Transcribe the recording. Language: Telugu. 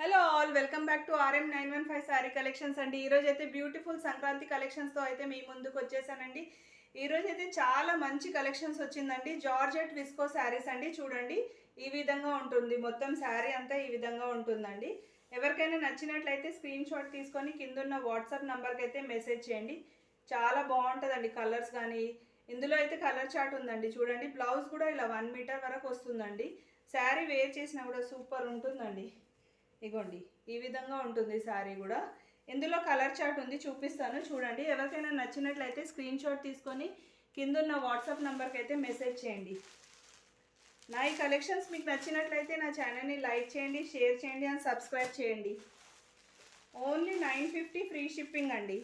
Hello all, welcome back to RM915 sari collections అండి. ఈరోజు అయితే బ్యూటిఫుల్ సంక్రాంతి కలెక్షన్స్తో అయితే మీ ముందుకు వచ్చేసానండి. ఈరోజు అయితే చాలా మంచి కలెక్షన్స్ వచ్చిందండి. జార్జెట్ విస్కో శారీస్ అండి. చూడండి, ఈ విధంగా ఉంటుంది. మొత్తం శారీ అంతా ఈ విధంగా ఉంటుందండి. ఎవరికైనా నచ్చినట్లయితే స్క్రీన్ షాట్ తీసుకొని కిందున్న వాట్సాప్ నెంబర్కి అయితే మెసేజ్ చేయండి. చాలా బాగుంటుందండి. కలర్స్ కానీ ఇందులో అయితే కలర్ చార్ట్ ఉందండి. చూడండి, బ్లౌజ్ కూడా ఇలా 1 మీటర్ వరకు వస్తుందండి. శారీ వేర్ చేసినా కూడా సూపర్ ఉంటుందండి. ఇగోండి, ఈ విధంగా ఉంటుంది శారీ కూడా. ఇందులో కలర్ చార్ట్ ఉంది, చూపిస్తాను చూడండి. ఎవరికైనా నచ్చినట్లయితే స్క్రీన్ షాట్ తీసుకొని కిందున్న వాట్సాప్ నెంబర్కి అయితే మెసేజ్ చేయండి. నా ఈ కలెక్షన్స్ మీకు నచ్చినట్లయితే నా ఛానల్ని లైక్ చేయండి, షేర్ చేయండి అండ్ సబ్స్క్రైబ్ చేయండి. ఓన్లీ 950 ఫ్రీ షిప్పింగ్ అండి.